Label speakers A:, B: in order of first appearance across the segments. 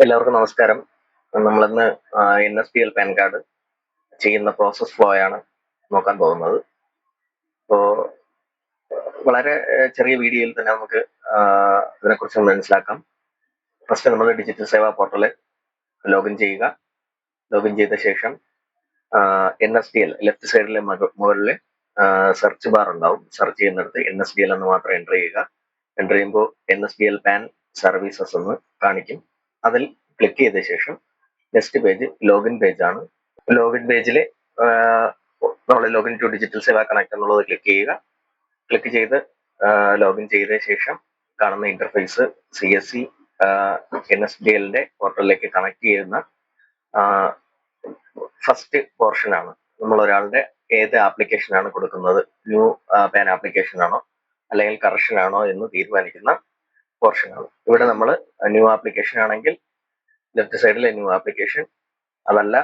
A: എല്ലാവർക്കും നമസ്കാരം. നമ്മളിന്ന് NSDL പാൻ കാർഡ് ചെയ്യുന്ന പ്രോസസ് ഫ്ലോ ആണ് നോക്കാൻ പോകുന്നത്. അപ്പോൾ വളരെ ചെറിയ വീഡിയോയിൽ തന്നെ നമുക്ക് ഇതിനെക്കുറിച്ച് മനസ്സിലാക്കാം. ഫസ്റ്റ് നമ്മൾ ഡിജിറ്റൽ സേവാ പോർട്ടലിൽ ലോഗിൻ ചെയ്യുക. ലോഗിൻ ചെയ്ത ശേഷം NSDL ലെഫ്റ്റ് സൈഡിലെ മുകളിൽ സെർച്ച് ബാർ ഉണ്ടാവും. സെർച്ച് ചെയ്യുന്നിടത്ത് NSDL എന്ന് മാത്രം എൻ്റർ ചെയ്യുക. എൻ്റർ ചെയ്യുമ്പോൾ NSDL പാൻ സർവീസസ് എന്ന് കാണിക്കും. അതിൽ ക്ലിക്ക് ചെയ്ത ശേഷം നെക്സ്റ്റ് പേജ് ലോഗിൻ പേജ് ആണ്. ലോഗിൻ പേജിൽ നമ്മൾ login to digital Seva connect എന്നുള്ളത് ക്ലിക്ക് ചെയ്യുക. ക്ലിക്ക് ചെയ്ത് ലോഗിൻ ചെയ്ത ശേഷം കാണുന്ന ഇന്റർഫേസ് CSC NSDLന്റെ പോർട്ടലിലേക്ക് കണക്ട് ചെയ്യുന്ന ഫസ്റ്റ് പോർഷൻ ആണ്. നമ്മൾ ഒരാളുടെ ഏത് ആപ്ലിക്കേഷൻ ആണ് കൊടുക്കുന്നത്, ന്യൂ പാൻ ആപ്ലിക്കേഷൻ ആണോ അല്ലെങ്കിൽ കറക്ഷൻ ആണോ എന്ന് തീരുമാനിക്കുന്ന പോർഷൻ ആണ്. ഇവിടെ നമ്മൾ ന്യൂ ആപ്ലിക്കേഷൻ ആണെങ്കിൽ ലെഫ്റ്റ് സൈഡിലെ ന്യൂ ആപ്ലിക്കേഷൻ, അതല്ല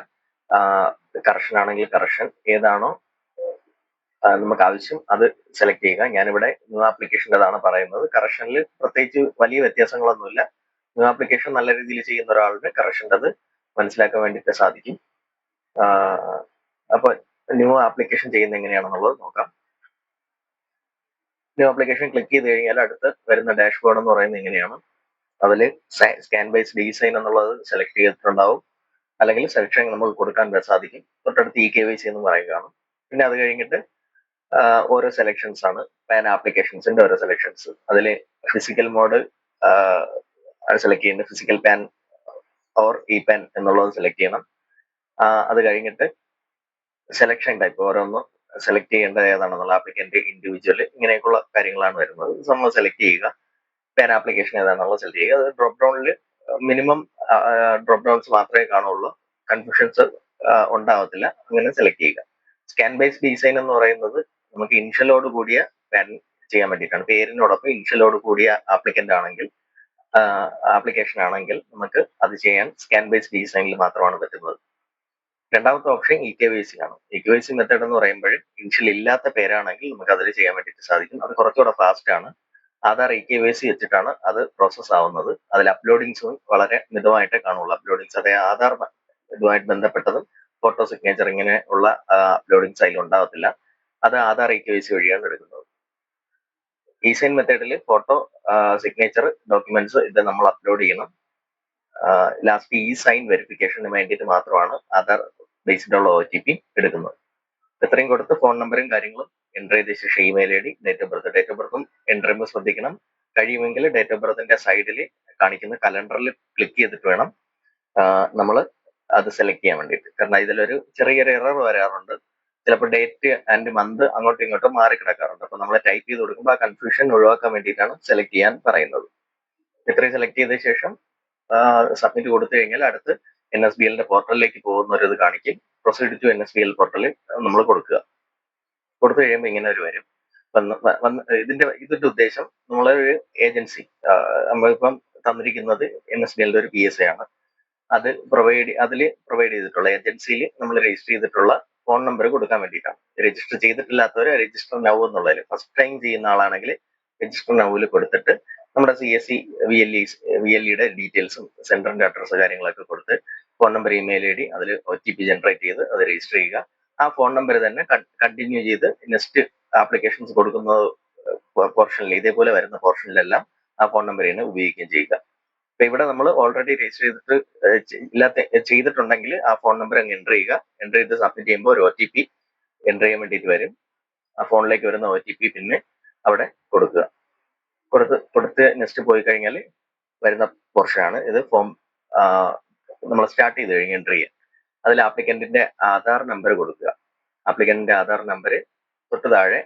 A: കറക്ഷൻ ആണെങ്കിൽ കറക്ഷൻ, ഏതാണോ നമുക്ക് ആവശ്യം അത് സെലക്ട് ചെയ്യുക. ഞാനിവിടെ ന്യൂ ആപ്ലിക്കേഷൻ്റെതാണ് പറയുന്നത്. കറക്ഷനിൽ പ്രത്യേകിച്ച് വലിയ വ്യത്യാസങ്ങളൊന്നുമില്ല. ന്യൂ ആപ്ലിക്കേഷൻ നല്ല രീതിയിൽ ചെയ്യുന്ന ഒരാളുടെ കറക്ഷൻ്റെത് മനസ്സിലാക്കാൻ വേണ്ടിയിട്ട് സാധിക്കും. അപ്പോൾ ന്യൂ ആപ്ലിക്കേഷൻ ചെയ്യുന്ന എങ്ങനെയാണെന്നുള്ളത് നോക്കാം. ന്യൂ ആപ്ലിക്കേഷൻ ക്ലിക്ക് ചെയ്ത് കഴിഞ്ഞാൽ അടുത്ത് വരുന്ന ഡാഷ്ബോർഡ് എന്ന് പറയുന്നത് എങ്ങനെയാണ്. അതിൽ സ്കാൻ ബേസ് ഡിസൈൻ എന്നുള്ളത് സെലക്ട് ചെയ്തിട്ടുണ്ടാവും. അല്ലെങ്കിൽ സെലക്ഷൻ നമുക്ക് കൊടുക്കാൻ സാധിക്കും. തൊട്ടടുത്ത് EKYC എന്ന് പറയുകയാണ്. പിന്നെ അത് കഴിഞ്ഞിട്ട് ഓരോ സെലക്ഷൻസ് ആണ് പാൻ ആപ്ലിക്കേഷൻസിന്റെ ഓരോ സെലക്ഷൻസ്. അതിൽ ഫിസിക്കൽ മോഡ് സെലക്ട് ചെയ്യുന്നത് ഫിസിക്കൽ പാൻ ഓർ പാൻ എന്നുള്ളത് സെലക്ട് ചെയ്യണം. അത് കഴിഞ്ഞിട്ട് സെലക്ഷൻ ടൈപ്പ് ഓരോന്നും സെലക്ട് ചെയ്യേണ്ടത് ഏതാണെന്നുള്ള ആപ്ലിക്കന്റ് ഇൻഡിവിജ്വൽ ഇങ്ങനെയൊക്കെയുള്ള കാര്യങ്ങളാണ് വരുന്നത്. നമ്മൾ സെലക്ട് ചെയ്യുക. പാൻ ആപ്ലിക്കേഷൻ ഏതാണെന്നുള്ളത് സെലക്ട് ചെയ്യുക. അത് ഡ്രോപ്പ് ഡൗണിൽ മിനിമം ഡ്രോപ്പ് ഡൗൺസ് മാത്രമേ കാണുള്ളൂ. കൺഫ്യൂഷൻസ് ഉണ്ടാവത്തില്ല. അങ്ങനെ സെലക്ട് ചെയ്യുക. സ്കാൻ ബേസ് ഡിസൈൻ എന്ന് പറയുന്നത് നമുക്ക് ഇനിഷ്യലോട് കൂടിയ പാൻ ചെയ്യാൻ വേണ്ടിയിട്ടാണ്. പേരിനോടൊപ്പം ഇനിഷ്യലോട് കൂടിയ ആപ്ലിക്കേഷൻ ആണെങ്കിൽ നമുക്ക് അത് ചെയ്യാൻ സ്കാൻ ബേസ് ഡിസൈനിൽ മാത്രമാണ് പറ്റുന്നത്. രണ്ടാമത്തെ ഓപ്ഷൻ EKYC ആണ്. EKYC മെത്തേഡ് എന്ന് പറയുമ്പോൾ ഇനിഷ്യൽ ഇല്ലാത്ത പേരാണെങ്കിൽ നമുക്ക് അതിൽ ചെയ്യാൻ വേണ്ടിയിട്ട് സാധിക്കും. അത് കുറച്ചുകൂടെ ഫാസ്റ്റ് ആണ്. ആധാർ EKYC വെച്ചിട്ടാണ് അത് പ്രോസസ് ആവുന്നത്. അതിൽ അപ്ലോഡിങ്സും വളരെ മിതമായിട്ടേ കാണുള്ളൂ. അപ്ലോഡിങ്സ് അതേ ആധാർ ഇതുമായിട്ട് ബന്ധപ്പെട്ടതും ഫോട്ടോ സിഗ്നേച്ചർ ഇങ്ങനെ ഉള്ള അപ്ലോഡിങ്സ് അതിൽ ഉണ്ടാവത്തില്ല. അത് ആധാർ EKYC വഴിയാണ് എടുക്കുന്നത്. ഇസൈൻ മെത്തേഡിൽ ഫോട്ടോ, സിഗ്നേച്ചർ, ഡോക്യുമെന്റ്സ് ഇത് നമ്മൾ അപ്ലോഡ് ചെയ്യണം. ലാസ്റ്റ് സൈൻ വെരിഫിക്കേഷന് വേണ്ടിയിട്ട് മാത്രമാണ് ആധാർ ബേസ്ഡ് ഉള്ള OTP എടുക്കുന്നത്. ഇത്രയും കൊടുത്ത് ഫോൺ നമ്പറും കാര്യങ്ങളും എൻ്റർ ചെയ്ത ശേഷം ഇമെയിൽ ID, ഡേറ്റ് ഓഫ് ബർത്തും എൻ്റർ ചെയ്യുമ്പോൾ ശ്രദ്ധിക്കണം. കഴിയുമെങ്കിൽ ഡേറ്റ് ഓഫ് ബർത്തിന്റെ സൈഡിൽ കാണിക്കുന്ന കലണ്ടറിൽ ക്ലിക്ക് ചെയ്തിട്ട് വേണം നമ്മൾ അത് സെലക്ട് ചെയ്യാൻ വേണ്ടിയിട്ട്. കാരണം ഇതിലൊരു ചെറിയൊരു എറർ വരാറുണ്ട്. ചിലപ്പോൾ ഡേറ്റ് ആൻഡ് മന്ത് അങ്ങോട്ടും ഇങ്ങോട്ടും മാറി കിടക്കാറുണ്ട്. അപ്പോൾ നമ്മൾ ടൈപ്പ് ചെയ്ത് കൊടുക്കുമ്പോൾ ആ കൺഫ്യൂഷൻ ഒഴിവാക്കാൻ വേണ്ടിയിട്ടാണ് സെലക്ട് ചെയ്യാൻ പറയുന്നത്. ഇത്രയും സെലക്ട് ചെയ്ത ശേഷം സബ്മിറ്റ് കൊടുത്തു കഴിഞ്ഞാൽ അടുത്ത് NSDLന്റെ പോർട്ടലിലേക്ക് പോകുന്ന ഒരു ഇത് കാണിക്കും. പ്രൊസീഡ് ടു NSDL പോർട്ടലിൽ നമ്മൾ കൊടുക്കുക. കൊടുത്തു കഴിയുമ്പോൾ ഇങ്ങനെ ഒരു വരും. ഇതിന്റെ ഉദ്ദേശം നമ്മളൊരു ഏജൻസി, നമ്മളിപ്പം തന്നിരിക്കുന്നത് NSDLന്റെ ഒരു PSA ആണ്. അത് അതിൽ പ്രൊവൈഡ് ചെയ്തിട്ടുള്ള ഏജൻസിയിൽ നമ്മൾ രജിസ്റ്റർ ചെയ്തിട്ടുള്ള ഫോൺ നമ്പർ കൊടുക്കാൻ വേണ്ടിയിട്ടാണ്. രജിസ്റ്റർ ചെയ്തിട്ടില്ലാത്തവർ രജിസ്റ്റർ നൗ എന്നുള്ളതിൽ ഫസ്റ്റ് ടൈം ചെയ്യുന്ന ആളാണെങ്കിൽ രജിസ്റ്റർ നൗവിൽ കൊടുത്തിട്ട് നമ്മുടെ CSC VLEയുടെ ഡീറ്റെയിൽസും സെന്ററിന്റെ അഡ്രസ്സ് കാര്യങ്ങളൊക്കെ കൊടുത്ത് ഫോൺ നമ്പർ, ഇമെയിൽ ID അതിൽ OTP ജനറേറ്റ് ചെയ്ത് അത് രജിസ്റ്റർ ചെയ്യുക. ആ ഫോൺ നമ്പർ തന്നെ കണ്ടിന്യൂ ചെയ്ത് നെക്സ്റ്റ് ആപ്ലിക്കേഷൻസ് കൊടുക്കുന്ന പോർഷനിൽ ഇതേപോലെ വരുന്ന പോർഷനിലെല്ലാം ആ ഫോൺ നമ്പർ തന്നെ ഉപയോഗിക്കുകയും ചെയ്യുക. അപ്പൊ ഇവിടെ നമ്മൾ ഓൾറെഡി രജിസ്റ്റർ ചെയ്തിട്ടുണ്ടെങ്കിൽ ആ ഫോൺ നമ്പർ അങ്ങ് എൻ്റർ ചെയ്യുക. എൻ്റർ ചെയ്ത് സബ്മിറ്റ് ചെയ്യുമ്പോൾ ഒരു OTP എൻ്റർ ചെയ്യാൻ വേണ്ടിയിട്ട് വരും. ആ ഫോണിലേക്ക് വരുന്ന OTP പിന്നെ അവിടെ കൊടുക്കുക. കൊടുത്ത് നെക്സ്റ്റ് പോയി കഴിഞ്ഞാൽ വരുന്ന പോർഷനാണ് ഇത്. ഫോം നമ്മൾ സ്റ്റാർട്ട് ചെയ്ത് കഴിഞ്ഞ് എൻ്റർ ചെയ്യുക. അതിൽ ആപ്ലിക്കന്റിന്റെ ആധാർ നമ്പർ കൊടുക്കുക. ആപ്ലിക്കന്റിന്റെ ആധാർ നമ്പർ തൊട്ട് താഴെ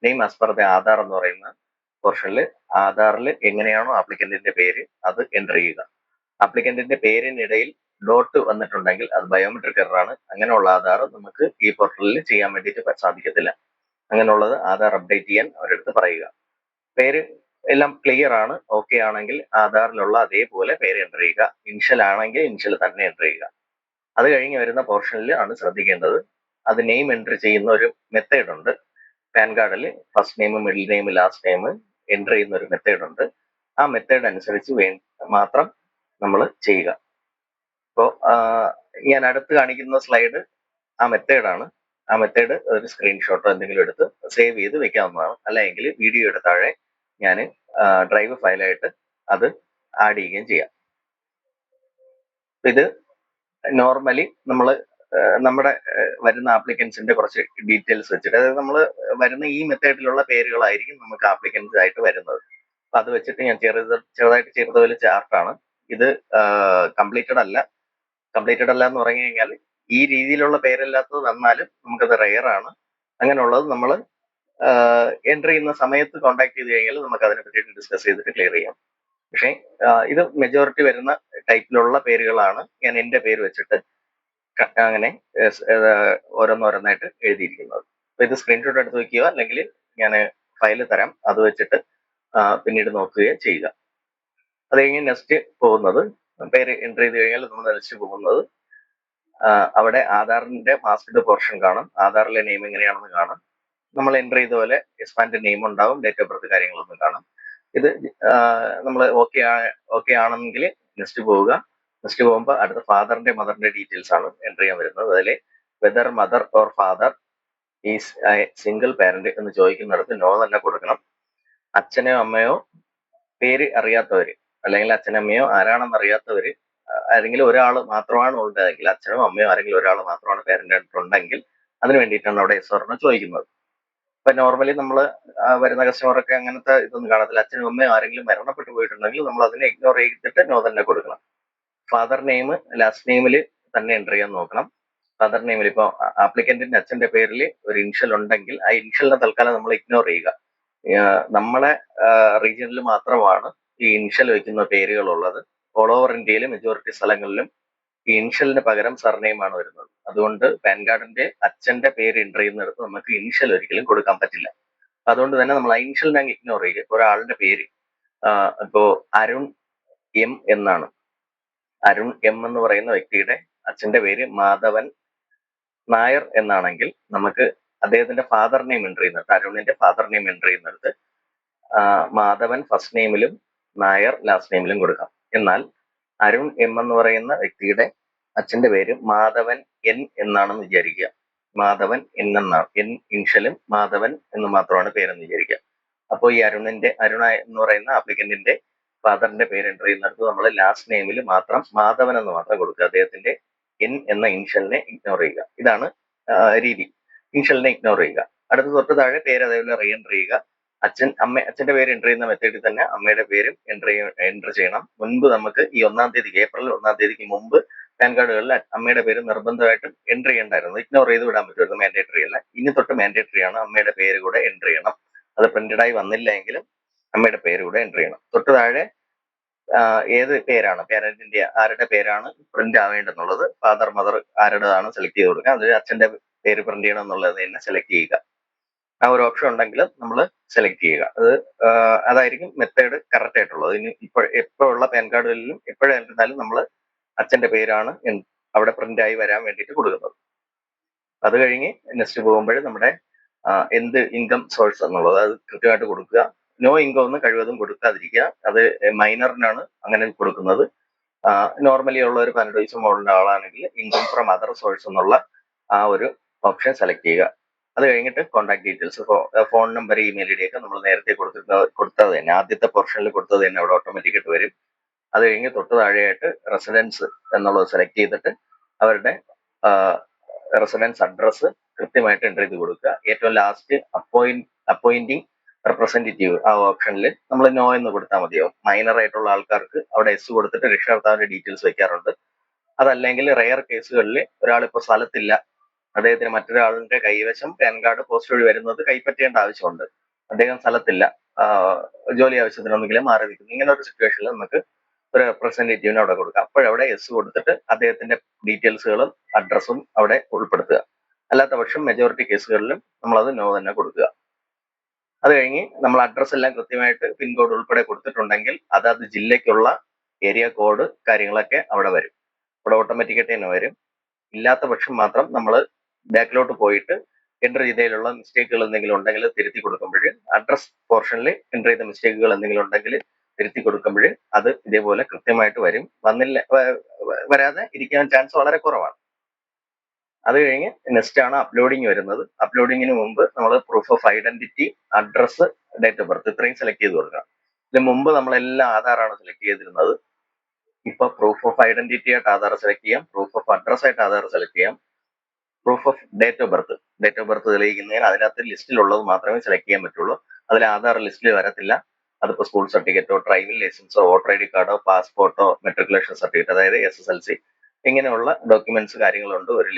A: name as per the Aadhaar എന്ന് പറയുന്ന പോർഷനിൽ ആധാറിൽ എങ്ങനെയാണോ ആപ്ലിക്കന്റിന്റെ പേര് അത് എൻ്റർ ചെയ്യുക. ആപ്ലിക്കന്റിന്റെ പേരിനിടയിൽ ഡോട്ട് വന്നിട്ടുണ്ടെങ്കിൽ അത് ബയോമെട്രിക് എററാണ്. അങ്ങനെയുള്ള ആധാർ നമുക്ക് ഈ പോർട്ടലിൽ ചെയ്യാൻ വേണ്ടിയിട്ട് സാധിക്കത്തില്ല. അങ്ങനെയുള്ളത് ആധാർ അപ്ഡേറ്റ് ചെയ്യാൻ അവരെടുത്ത് പറയുക. പേര് എല്ലാം ക്ലിയർ ആണ്, ഓക്കെ ആണെങ്കിൽ ആധാറിലുള്ള അതേപോലെ പേര് എൻ്റർ ചെയ്യുക. ഇനിഷ്യൽ ആണെങ്കിൽ ഇനിഷ്യൽ തന്നെ എൻ്റർ ചെയ്യുക. അത് കഴിഞ്ഞ് വരുന്ന പോർഷനിൽ ആണ് ശ്രദ്ധിക്കേണ്ടത്. അത് നെയിം എൻ്റർ ചെയ്യുന്ന ഒരു മെത്തേഡ് ഉണ്ട്. പാൻ കാർഡിൽ first name, middle name, last name enter ചെയ്യുന്ന ഒരു മെത്തേഡ് ഉണ്ട്. ആ മെത്തേഡ് അനുസരിച്ച് മാത്രം നമ്മൾ ചെയ്യുക. ഇപ്പോൾ ഞാൻ അടുത്ത് കാണിക്കുന്ന സ്ലൈഡ് ആ മെത്തേഡാണ്. ആ മെത്തേഡ് ഒരു സ്ക്രീൻഷോട്ടോ എന്തെങ്കിലും എടുത്ത് സേവ് ചെയ്ത് വെക്കാവുന്നതാണ്. അല്ലെങ്കിൽ വീഡിയോയുടെ താഴെ ഞാൻ ഡ്രൈവ് ഫയലായിട്ട് അത് ആഡ് ചെയ്യുകയും ചെയ്യാം. ഇത് നോർമലി നമ്മൾ നമ്മുടെ വരുന്ന ആപ്ലിക്കൻസിന്റെ കുറച്ച് ഡീറ്റെയിൽസ് വെച്ചിട്ട്, അതായത് നമ്മൾ വരുന്ന ഈ മെത്തേഡിലുള്ള പേരുകളായിരിക്കും നമുക്ക് ആപ്ലിക്കൻസ് ആയിട്ട് വരുന്നത്. അപ്പൊ അത് വെച്ചിട്ട് ഞാൻ ചെറുതായിട്ട് ചെയ്ത പോലെ ചാർട്ടാണ് ഇത്. കംപ്ലീറ്റഡ് അല്ല എന്ന് പറഞ്ഞു കഴിഞ്ഞാൽ ഈ രീതിയിലുള്ള പേരല്ലാത്തത് വന്നാലും നമുക്കത് റെയർ ആണ്. അങ്ങനെയുള്ളത് നമ്മൾ എൻട്രി ചെയ്യുന്ന സമയത്ത് കോൺടാക്ട് ചെയ്ത് കഴിഞ്ഞാൽ നമുക്ക് അതിനെ പറ്റിയിട്ട് ഡിസ്കസ് ചെയ്തിട്ട് ക്ലിയർ ചെയ്യാം. പക്ഷേ ഇത് മെജോറിറ്റി വരുന്ന ടൈപ്പിലുള്ള പേരുകളാണ് ഞാൻ എൻ്റെ പേര് വെച്ചിട്ട് അങ്ങനെ ഓരോന്നോരോന്നായിട്ട് എഴുതിയിരിക്കുന്നത്. അപ്പൊ ഇത് സ്ക്രീൻഷോട്ട് എടുത്ത് വെക്കുക, അല്ലെങ്കിൽ ഞാൻ ഫയൽ തരാം, അത് വെച്ചിട്ട് പിന്നീട് നോക്കുകയോ ചെയ്യുക. അത് കഴിഞ്ഞ് നെക്സ്റ്റ് പോകുന്നത്, പേര് എൻട്രി ചെയ്ത് കഴിഞ്ഞാൽ നമ്മൾ നെക്സ്റ്റ് പോകുന്നത് അവിടെ ആധാറിന്റെ മാസ്ക്ഡ് പോർഷൻ കാണും. ആധാറിലെ നെയിം എങ്ങനെയാണെന്ന് കാണും. നമ്മൾ എൻട്രി ചെയ്ത പോലെ എക്സ്പാൻഡ് നെയിം ഉണ്ടാവും, ഡേറ്റ് ഓഫ് ബർത്ത് കാര്യങ്ങളൊന്നും കാണും. ഇത് നമ്മൾ ഓക്കെ ആണെങ്കിൽ നെക്സ്റ്റ് പോവുക. നെക്സ്റ്റ് പോകുമ്പോൾ അടുത്ത ഫാദറിന്റെ മദറിന്റെ ഡീറ്റെയിൽസ് ആണ് എൻട്രി ചെയ്യാൻ വരുന്നത്. അതിൽ whether mother or father is single parent എന്ന് ചോദിക്കുന്നിടത്ത് നോ തന്നെ കൊടുക്കണം. അച്ഛനോ അമ്മയോ പേര് അറിയാത്തവര്, അല്ലെങ്കിൽ അച്ഛനമ്മയോ ആരാണെന്ന് അറിയാത്തവര്, ആരെങ്കിലും ഒരാൾ മാത്രമാണ് ഉള്ളതെങ്കിൽ, അച്ഛനോ അമ്മയോ ആരെങ്കിലും ഒരാൾ മാത്രമാണ് പേരന്റ് ഉണ്ടെങ്കിൽ അതിന് വേണ്ടിയിട്ടാണ് അവിടെ എസ് ഓർണോ ചോദിക്കുന്നത്. ഇപ്പൊ നോർമലി നമ്മൾ വരുന്ന കസ്റ്റമറൊക്കെ അങ്ങനത്തെ ഇതൊന്നും കാണത്തില്ല. അച്ഛനും അമ്മയും ആരെങ്കിലും മരണപ്പെട്ടു പോയിട്ടുണ്ടെങ്കിൽ നമ്മൾ അതിനെ ഇഗ്നോർ ചെയ്തിട്ട് നോ തന്നെ കൊടുക്കണം. ഫാദർ നെയിം ലാസ്റ്റ് നെയിമിൽ തന്നെ എൻ്റർ ചെയ്യാൻ നോക്കണം. ഫാദർ നെയിമിൽ ഇപ്പോൾ ആപ്ലിക്കന്റിന്റെ അച്ഛന്റെ പേരിൽ ഒരു ഇൻഷ്യൽ ഉണ്ടെങ്കിൽ ആ ഇൻഷ്യലിനെ തൽക്കാലം നമ്മൾ ഇഗ്നോർ ചെയ്യുക. നമ്മളെ റീജിയനിൽ മാത്രമാണ് ഈ ഇൻഷ്യൽ വെക്കുന്ന പേരുകൾ ഉള്ളത്. ഓൾ ഓവർ ഇന്ത്യയിൽ മെജോറിറ്റി സ്ഥലങ്ങളിലും ഈ ഇൻഷ്യലിന് പകരം സർനെയിം ആണ് വരുന്നത്. അതുകൊണ്ട് പാൻ കാർഡിന്റെ അച്ഛന്റെ പേര് എൻ്റർ ചെയ്യുന്നിടത്ത് നമുക്ക് ഇൻഷ്യൽ ഒരിക്കലും കൊടുക്കാൻ പറ്റില്ല. അതുകൊണ്ട് തന്നെ നമ്മൾ ആ ഇൻഷ്യലിനെ അങ്ങ് ഇഗ്നോർ ചെയ്യുക. ഒരാളുടെ പേര് ഇപ്പോ അരുൺ എം എന്നാണ്. അരുൺ എം എന്ന് പറയുന്ന വ്യക്തിയുടെ അച്ഛന്റെ പേര് മാധവൻ നായർ എന്നാണെങ്കിൽ നമുക്ക് അദ്ദേഹത്തിന്റെ ഫാദർ നെയിം എൻ്റർ ചെയ്യുന്നിടത്ത്, അരുണിന്റെ ഫാദർ നെയിം എൻ്റർ ചെയ്യുന്നിടത്ത് മാധവൻ ഫസ്റ്റ് നെയിമിലും നായർ ലാസ്റ്റ് നെയിമിലും കൊടുക്കാം. എന്നാൽ അരുൺ എം എന്ന് പറയുന്ന വ്യക്തിയുടെ അച്ഛന്റെ പേര് മാധവൻ എൻ എന്നാണെന്ന് വിചാരിക്കുക. മാധവൻ എൻ എന്നാണ്, എൻ ഇൻഷ്യലും മാധവൻ എന്ന് മാത്രമാണ് പേരെന്ന് വിചാരിക്കുക. അപ്പോൾ ഈ അരുണ എന്ന് പറയുന്ന ആപ്ലിക്കന്റിന്റെ ഫാദറിന്റെ പേര് എൻ്റർ ചെയ്യുന്നിടത്ത് നമ്മൾ ലാസ്റ്റ് നെയിമിൽ മാത്രം മാധവൻ എന്ന് മാത്രം കൊടുക്കുക. അദ്ദേഹത്തിന്റെ എൻ എന്ന ഇൻഷ്യലിനെ ഇഗ്നോർ ചെയ്യുക. ഇതാണ് രീതി. ഇൻഷ്യലിനെ ഇഗ്നോർ ചെയ്യുക. അടുത്ത തൊട്ട് താഴെ പേര് അതേപോലെ റീ എൻ്റർ ചെയ്യുക. അച്ഛന്റെ പേര് എൻ്റർ ചെയ്യുന്ന മെത്തേഡിൽ തന്നെ അമ്മയുടെ പേരും എൻ്റർ ചെയ്യണം. മുൻപ് നമുക്ക് ഈ ഏപ്രിൽ 1-ാം തീയതിക്ക് മുമ്പ് പാൻ കാർഡുകളിൽ അമ്മയുടെ പേര് നിർബന്ധമായിട്ടും എൻ്റർ ചെയ്യണ്ടായിരുന്നു. ഇഗ്നോർ ചെയ്ത് വിടാൻ പറ്റുമായിരുന്നു, മാൻഡേറ്ററി അല്ല. ഇനി തൊട്ട് മാൻഡേറ്ററി ആണ്, അമ്മയുടെ പേര് കൂടെ എൻ്റർ ചെയ്യണം. അത് പ്രിന്റഡ് ആയി വന്നില്ല എങ്കിലും അമ്മയുടെ പേര് കൂടെ എൻ്റർ ചെയ്യണം. തൊട്ട് താഴെ ഏത് പേരാണ് പേരന്റിന്റെ, ആരുടെ പേരാണ് പ്രിന്റ് ആവേണ്ടെന്നുള്ളത്, ഫാദർ മദർ ആരുടേതാണ് സെലക്ട് ചെയ്ത് കൊടുക്കുക. അത് അച്ഛന്റെ പേര് പ്രിന്റ് ചെയ്യണം എന്നുള്ളത് തന്നെ സെലക്ട് ചെയ്യുക. ആ ഒരു ഓപ്ഷൻ ഉണ്ടെങ്കിൽ നമ്മൾ സെലക്ട് ചെയ്യുക. അതായിരിക്കും മെത്തേഡ് കറക്റ്റ് ആയിട്ടുള്ളത്. ഇനി എപ്പോഴുള്ള പാൻ കാർഡുകളിലും എപ്പോഴായിരുന്നാലും നമ്മൾ അച്ഛന്റെ പേരാണ് അവിടെ പ്രിന്റ് ആയി വരാൻ വേണ്ടിയിട്ട് കൊടുക്കുന്നത്. അത് കഴിഞ്ഞ് നെക്സ്റ്റ് പോകുമ്പോൾ നമ്മുടെ എന്ത് ഇൻകം സോഴ്സ് എന്നുള്ളത് അത് കൃത്യമായിട്ട് കൊടുക്കുക. നോ ഇൻകം ഒന്നും കഴിവതും കൊടുക്കാതിരിക്കുക. അത് മൈനറിനാണ് അങ്ങനെ കൊടുക്കുന്നത്. നോർമലി ഉള്ള ഒരു 12 വയസ്സ് മുകളിലുള്ള ആളാണെങ്കിൽ ഇൻകം ഫ്രം അതർ സോഴ്സ് എന്നുള്ള ആ ഒരു ഓപ്ഷൻ സെലക്ട് ചെയ്യുക. അത് കഴിഞ്ഞിട്ട് contact details, phone number, email I D ഒക്കെ നമ്മൾ നേരത്തെ കൊടുത്തത് തന്നെ, ആദ്യത്തെ പോർഷനിൽ കൊടുത്തത് തന്നെ അവിടെ ഓട്ടോമാറ്റിക്കായിട്ട് വരും. അത് കഴിഞ്ഞ് തൊട്ട് താഴെയായിട്ട് റെസിഡൻസ് എന്നുള്ളത് സെലക്ട് ചെയ്തിട്ട് അവരുടെ റെസിഡൻസ് അഡ്രസ്സ് കൃത്യമായിട്ട് എൻ്റർ ചെയ്ത് കൊടുക്കുക. ഏറ്റവും ലാസ്റ്റ് അപ്പോയിന്റിങ് റെപ്രസെന്റേറ്റീവ് ആ ഓപ്ഷനിൽ നമ്മൾ നോ എന്ന് കൊടുത്താൽ മതിയാവും. മൈനർ ആയിട്ടുള്ള ആൾക്കാർക്ക് അവിടെ എസ് കൊടുത്തിട്ട് രക്ഷകർത്താവിന്റെ ഡീറ്റെയിൽസ് വെക്കാറുണ്ട്. അതല്ലെങ്കിൽ റെയർ കേസുകളിൽ ഒരാളിപ്പോൾ സ്ഥലത്തില്ല, അദ്ദേഹത്തിന് മറ്റൊരാളിന്റെ കൈവശം പാൻ കാർഡ് പോസ്റ്റ് വഴി വരുന്നത് കൈപ്പറ്റേണ്ട ആവശ്യമുണ്ട്, അദ്ദേഹം സ്ഥലത്തില്ല, ജോലി ആവശ്യത്തിനൊന്നെങ്കിലും മാറി നിൽക്കുന്നു, ഇങ്ങനെ ഒരു സിറ്റുവേഷനിൽ നമുക്ക് ഒരു റെപ്രസെന്റേറ്റീവിനെ അവിടെ കൊടുക്കാം. അപ്പോഴവിടെ എസ് കൊടുത്തിട്ട് അദ്ദേഹത്തിന്റെ ഡീറ്റെയിൽസുകളും അഡ്രസ്സും അവിടെ ഉൾപ്പെടുത്തുക. അല്ലാത്ത പക്ഷം മെജോറിറ്റി കേസുകളിലും നമ്മളത് നോ തന്നെ കൊടുക്കുക. അത് കഴിഞ്ഞ് നമ്മൾ അഡ്രസ്സ് എല്ലാം കൃത്യമായിട്ട് പിൻകോഡ് ഉൾപ്പെടെ കൊടുത്തിട്ടുണ്ടെങ്കിൽ അതാത് ജില്ലയ്ക്കുള്ള ഏരിയ കോഡ് കാര്യങ്ങളൊക്കെ അവിടെ വരും, അവിടെ ഓട്ടോമാറ്റിക്കായിട്ട് തന്നെ വരും. ഇല്ലാത്ത പക്ഷം മാത്രം നമ്മൾ ബാക്കിലോട്ട് പോയിട്ട് എൻ്റർ ചെയ്തതിലുള്ള മിസ്റ്റേക്കുകൾ എന്തെങ്കിലും ഉണ്ടെങ്കിൽ തിരുത്തി കൊടുക്കുമ്പോൾ, അഡ്രസ് പോർഷനിൽ എൻ്റർ ചെയ്ത മിസ്റ്റേക്കുകൾ എന്തെങ്കിലും ഉണ്ടെങ്കിൽ തിരുത്തി കൊടുക്കുമ്പോൾ അത് ഇതേപോലെ കൃത്യമായിട്ട് വരും. വരാതെ ഇരിക്കാൻ ചാൻസ് വളരെ കുറവാണ്. അത് കഴിഞ്ഞ് നെക്സ്റ്റ് ആണ് അപ്ലോഡിങ് വരുന്നത്. അപ്ലോഡിങ്ങിന് മുമ്പ് നമ്മൾ proof of identity, address, date of birth ഇത്രയും സെലക്ട് ചെയ്ത് കൊടുക്കണം. ഇതിന് മുമ്പ് നമ്മളെല്ലാം ആധാറാണ് സെലക്ട് ചെയ്തിരുന്നത്. ഇപ്പൊ പ്രൂഫ് ഓഫ് ഐഡന്റിറ്റി ആയിട്ട് ആധാർ സെലക്ട് ചെയ്യാം, പ്രൂഫ് ഓഫ് അഡ്രസ് ആയിട്ട് ആധാർ സെലക്ട് ചെയ്യാം, proof of date of birth തെളിയിക്കുന്നതിന് അതിനകത്ത് ലിസ്റ്റിലുള്ളത് മാത്രമേ സെലക്ട് ചെയ്യാൻ പറ്റുള്ളൂ. അതിൽ ആധാർ ലിസ്റ്റിൽ വരത്തില്ല. അതിപ്പോ സ്കൂൾ സർട്ടിഫിക്കറ്റോ, ഡ്രൈവിംഗ് ലൈസൻസോ, വോട്ടർ ഐ ഡി കാർഡോ, പാസ്പോർട്ടോ, മെട്രിക്കുലേഷൻ സർട്ടിഫിക്കറ്റ്, അതായത് SSLC, ഇങ്ങനെയുള്ള ഡോക്യുമെന്റ്സ് കാര്യങ്ങളുണ്ട് ഒരു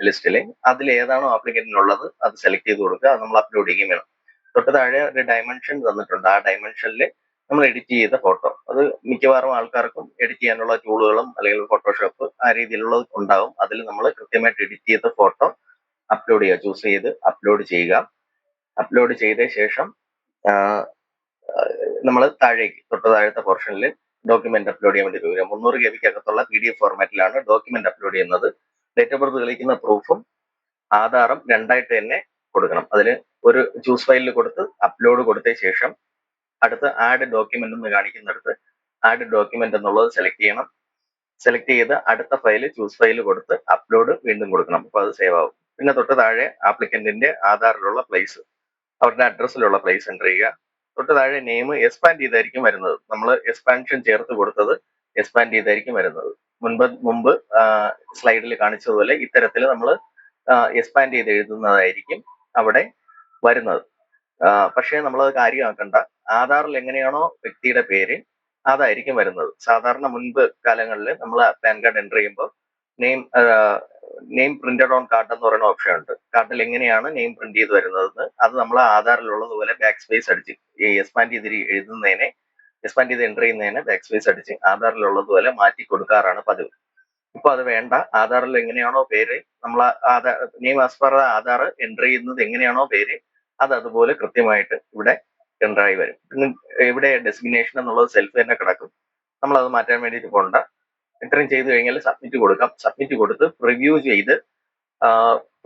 A: ലിസ്റ്റിൽ. അതിൽ ഏതാണോ ആപ്ലിക്കന്റിനുള്ളത് അത് സെലക്ട് ചെയ്ത് കൊടുക്കുക. അത് നമ്മൾ അപ്ലോഡ് ചെയ്യുകയും വേണം. തൊട്ട് താഴെ ഒരു ഡയമെൻഷൻ തന്നിട്ടുണ്ട്. ആ ഡയമെൻഷനിൽ നമ്മൾ എഡിറ്റ് ചെയ്ത ഫോട്ടോ, അത് മിക്കവാറും ആൾക്കാർക്കും എഡിറ്റ് ചെയ്യാനുള്ള ടൂളുകളും അല്ലെങ്കിൽ ഫോട്ടോഷോപ്പ് ആ രീതിയിലുള്ളത് ഉണ്ടാവും. അതിൽ നമ്മൾ കൃത്യമായിട്ട് എഡിറ്റ് ചെയ്ത ഫോട്ടോ അപ്ലോഡ് ചെയ്യുക, ചൂസ് ചെയ്ത് അപ്ലോഡ് ചെയ്യുക. അപ്ലോഡ് ചെയ്ത ശേഷം നമ്മൾ തൊട്ട് താഴത്തെ പോർഷനിൽ ഡോക്യുമെന്റ് അപ്ലോഡ് ചെയ്യാൻ വേണ്ടി വരിക. 300 KB അകത്തുള്ള PDF ഫോർമാറ്റിലാണ് ഡോക്യുമെന്റ് അപ്ലോഡ് ചെയ്യുന്നത്. ഡേറ്റ് ഓഫ് ബർത്ത് തെളിയിക്കുന്ന പ്രൂഫും ആധാറും രണ്ടായിട്ട് തന്നെ കൊടുക്കണം. അതിൽ ഒരു ചൂസ് ഫയലിൽ കൊടുത്ത് അപ്ലോഡ് കൊടുത്ത ശേഷം അടുത്ത് ആഡ് ഡോക്യുമെന്റ് എന്ന് കാണിക്കുന്നിടത്ത് ആഡ് ഡോക്യുമെന്റ് എന്നുള്ളത് സെലക്ട് ചെയ്യണം. സെലക്ട് ചെയ്ത് അടുത്ത ഫയൽ ചൂസ് ഫയൽ കൊടുത്ത് അപ്ലോഡ് വീണ്ടും കൊടുക്കണം. അപ്പൊ അത് സേവ് ആവും. പിന്നെ തൊട്ട് താഴെ ആപ്ലിക്കന്റിന്റെ ആധാറിലുള്ള പ്ലേസ്, അവരുടെ അഡ്രസ്സിലുള്ള പ്ലേസ് എൻ്റർ ചെയ്യുക. തൊട്ട് താഴെ നെയിം എക്സ്പാൻഡ് ചെയ്തായിരിക്കും വരുന്നത്. നമ്മൾ എക്സ്പാൻഷൻ ചേർത്ത് കൊടുത്തത് എക്സ്പാൻഡ് ചെയ്തായിരിക്കും വരുന്നത്. മുമ്പ് സ്ലൈഡിൽ കാണിച്ചതുപോലെ ഇത്തരത്തിൽ നമ്മൾ എക്സ്പാൻഡ് ചെയ്ത് എഴുതുന്നതായിരിക്കും അവിടെ വരുന്നത്. പക്ഷേ നമ്മളത് കാര്യമാക്കണ്ട. ആധാറിൽ എങ്ങനെയാണോ വ്യക്തിയുടെ പേര് അതായിരിക്കും വരുന്നത്. സാധാരണ മുൻപ് കാലങ്ങളിൽ നമ്മൾ പാൻ കാർഡ് എൻ്റർ ചെയ്യുമ്പോൾ നെയിം പ്രിന്റഡ് ഓൺ കാർഡ് എന്ന് പറയുന്ന ഓപ്ഷൻ ഉണ്ട്. കാർഡിൽ എങ്ങനെയാണ് നെയിം പ്രിന്റ് ചെയ്ത് വരുന്നതെന്ന് അത് നമ്മൾ ആധാറിലുള്ളതുപോലെ ബാക്ക് സ്പേസ് അടിച്ച് ഈ എക്സ്പാൻഡ് ചെയ്ത് എൻ്റർ ചെയ്യുന്നതിനെ ബാക്ക് സ്പേസ് അടിച്ച് ആധാറിലുള്ളതുപോലെ മാറ്റി കൊടുക്കാറാണ് പതിവ്. ഇപ്പൊ അത് വേണ്ട. ആധാറിൽ എങ്ങനെയാണോ പേര്, നമ്മൾ name as per Aadhaar enter ചെയ്യുന്നത് എങ്ങനെയാണോ പേര്, അത് അതുപോലെ കൃത്യമായിട്ട് ഇവിടെ എൻ്റർ ആയി വരും. പിന്നെ ഇവിടെ ഡെസിഗ്നേഷൻ എന്നുള്ളത് സെൽഫ് തന്നെ കിടക്കും. നമ്മൾ അത് മാറ്റാൻ വേണ്ടിയിട്ട് പോകണ്ട. ഇത്രയും ചെയ്തു കഴിഞ്ഞാൽ സബ്മിറ്റ് കൊടുക്കാം. സബ്മിറ്റ് കൊടുത്ത്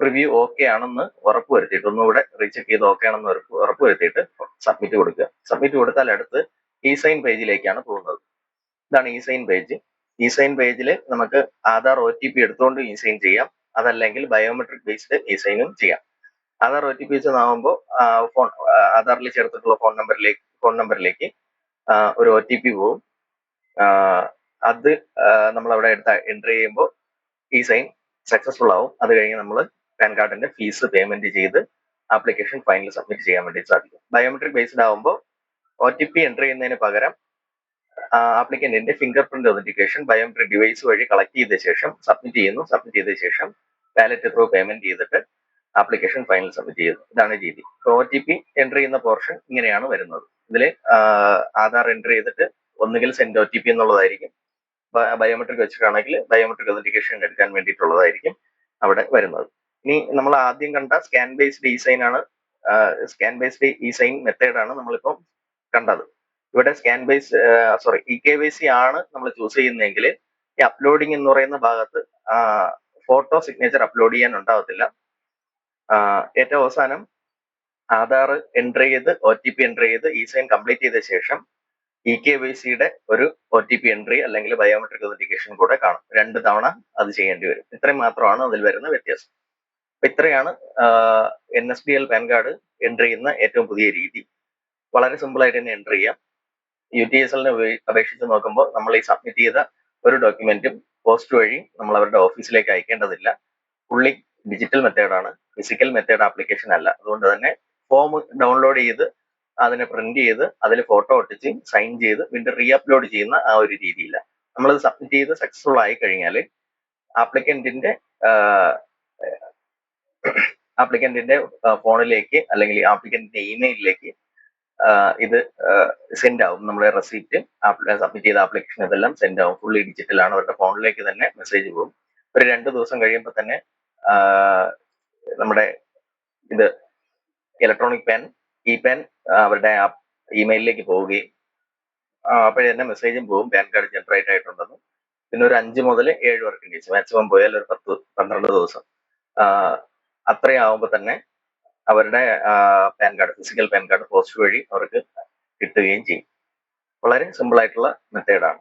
A: പ്രിവ്യൂ ഓക്കെ ആണെന്ന് ഉറപ്പുവരുത്തിയിട്ട്, ഒന്നുകൂടെ റീചെക്ക് ചെയ്ത് ഓക്കെ ആണെന്ന് ഉറപ്പുവരുത്തിയിട്ട് സബ്മിറ്റ് കൊടുക്കുക. സബ്മിറ്റ് കൊടുത്താൽ അടുത്ത് ഇ-സൈൻ പേജിലേക്കാണ് പോകുന്നത്. ഇതാണ് ഇ-സൈൻ പേജ്. ഇ-സൈൻ പേജിൽ നമുക്ക് ആധാർ OTP എടുത്തുകൊണ്ട് ഇ-സൈൻ ചെയ്യാം. അതല്ലെങ്കിൽ ബയോമെട്രിക് ബേസ്ഡ് ഇ-സൈനും ചെയ്യാം. ആധാർ OTP ആകുമ്പോൾ ആധാറിൽ ചേർത്തിട്ടുള്ള ഫോൺ നമ്പറിലേക്ക് ഒരു OTP പോവും. അത് നമ്മൾ അവിടെ എൻ്റർ ചെയ്യുമ്പോൾ ഇ-സൈൻ സക്സസ്ഫുൾ ആവും. അത് കഴിഞ്ഞ് നമ്മൾ പാൻ കാർഡിന്റെ ഫീസ് പേയ്മെന്റ് ചെയ്ത് ആപ്ലിക്കേഷൻ ഫൈനൽ സബ്മിറ്റ് ചെയ്യാൻ വേണ്ടി സാധിക്കും. ബയോമെട്രിക് ബേസ്ഡ് ആകുമ്പോൾ OTP എൻ്റർ ചെയ്യുന്നതിന് പകരം ആപ്ലിക്കന്റിന്റെ finger print authentication biometric device വഴി കളക്ട് ചെയ്ത ശേഷം സബ്മിറ്റ് ചെയ്യുന്നു. സബ്മിറ്റ് ചെയ്ത ശേഷം വാലറ്റ് ത്രൂ പേയ്മെന്റ് ചെയ്തിട്ട് ആപ്ലിക്കേഷൻ ഫൈനൽ സബ്മിറ്റ് ചെയ്യുന്നു. ഇതാണ് രീതി. OTP എൻ്റർ ചെയ്യുന്ന പോർഷൻ ഇങ്ങനെയാണ് വരുന്നത്. ഇതിൽ ആധാർ എൻ്റർ ചെയ്തിട്ട് ഒന്നുകിൽ സെൻഡ് OTP എന്നുള്ളതായിരിക്കും. ബയോമെട്രിക് വെച്ചിട്ടാണെങ്കിൽ ബയോമെട്രിക് ഒതന്റിക്കേഷൻ എടുക്കാൻ വേണ്ടിയിട്ടുള്ളതായിരിക്കും അവിടെ വരുന്നത്. ഇനി നമ്മൾ ആദ്യം കണ്ട സ്കാൻ ബേസ്ഡ് ഇ-സൈൻ ആണ്. സ്കാൻ ബേസ്ഡ് ഇ-സൈൻ മെത്തേഡാണ് നമ്മളിപ്പം കണ്ടത്. ഇവിടെ EKYC ആണ് നമ്മൾ ചൂസ് ചെയ്യുന്നതെങ്കിൽ ഈ അപ്ലോഡിംഗ് എന്ന് പറയുന്ന ഭാഗത്ത് ഫോട്ടോ സിഗ്നേച്ചർ അപ്ലോഡ് ചെയ്യാൻ ഉണ്ടാവത്തില്ല. ഏറ്റവും അവസാനം ആധാർ എൻ്റർ ചെയ്ത് OTP എൻ്റർ ചെയ്ത് ഇ-സൈൻ കംപ്ലീറ്റ് ചെയ്ത ശേഷം EKYCയുടെ ഒരു OTP എൻട്രി അല്ലെങ്കിൽ ബയോമെട്രിക് ഒതന്റിക്കേഷൻ കൂടെ കാണും. 2 തവണ അത് ചെയ്യേണ്ടി വരും. ഇത്രയും മാത്രമാണ് അതിൽ വരുന്ന വ്യത്യാസം. അപ്പൊ ഇത്രയാണ് NSDL പാൻ കാർഡ് എൻ്റർ ചെയ്യുന്ന ഏറ്റവും പുതിയ രീതി. വളരെ സിമ്പിൾ ആയിട്ട് തന്നെ എൻ്റർ ചെയ്യാം. UTSLനെ അപേക്ഷിച്ച് നോക്കുമ്പോൾ നമ്മൾ ഈ സബ്മിറ്റ് ചെയ്ത ഒരു ഡോക്യുമെന്റും പോസ്റ്റ് വഴി നമ്മൾ അവരുടെ ഓഫീസിലേക്ക് അയക്കേണ്ടതില്ല. ഫുള്ളി ഡിജിറ്റൽ മെത്തേഡാണ്, ഫിസിക്കൽ മെത്തേഡ് ആപ്ലിക്കേഷൻ അല്ല. അതുകൊണ്ട് തന്നെ ഫോം ഡൗൺലോഡ് ചെയ്ത് അതിനെ പ്രിന്റ് ചെയ്ത് അതിൽ ഫോട്ടോ ഒട്ടിച്ച് സൈൻ ചെയ്ത് വീണ്ടും റീ അപ്ലോഡ് ചെയ്യുന്ന ആ ഒരു രീതിയില്ല. നമ്മളത് സബ്മിറ്റ് ചെയ്ത് സക്സസ്ഫുൾ ആയി കഴിഞ്ഞാൽ ആപ്ലിക്കന്റിന്റെ ഫോണിലേക്ക് അല്ലെങ്കിൽ ആപ്ലിക്കന്റിന്റെ ഇമെയിലിലേക്ക് ഇത് സെൻഡ് ആവും. നമ്മുടെ റെസിപ്റ്റ്, സബ്മിറ്റ് ചെയ്ത ആപ്ലിക്കേഷൻ ഇതെല്ലാം സെൻഡ് ആവും. ഫുള്ളി ഡിജിറ്റലാണ്. അവരുടെ ഫോണിലേക്ക് തന്നെ മെസ്സേജ് പോകും. ഒരു 2 ദിവസം കഴിയുമ്പോൾ തന്നെ നമ്മുടെ ഇത് ഇലക്ട്രോണിക് പാൻ, ഇ-പാൻ അവരുടെ ഇമെയിലിലേക്ക് പോവുകയും അപ്പോഴേ തന്നെ മെസ്സേജും പോകും പാൻ കാർഡ് ജനറേറ്റ് ആയിട്ടുണ്ടെന്ന്. പിന്നെ ഒരു 5 മുതൽ 7 വർക്കിംഗ് ഡേയ്സ്, മാക്സിമം പോയാൽ ഒരു 10-12 ദിവസം അത്രയും ആവുമ്പോൾ തന്നെ അവരുടെ pan card, physical pan card post വഴി അവർക്ക് കിട്ടുകയും ചെയ്യും. വളരെ സിമ്പിൾ ആയിട്ടുള്ള മെത്തേഡാണ്.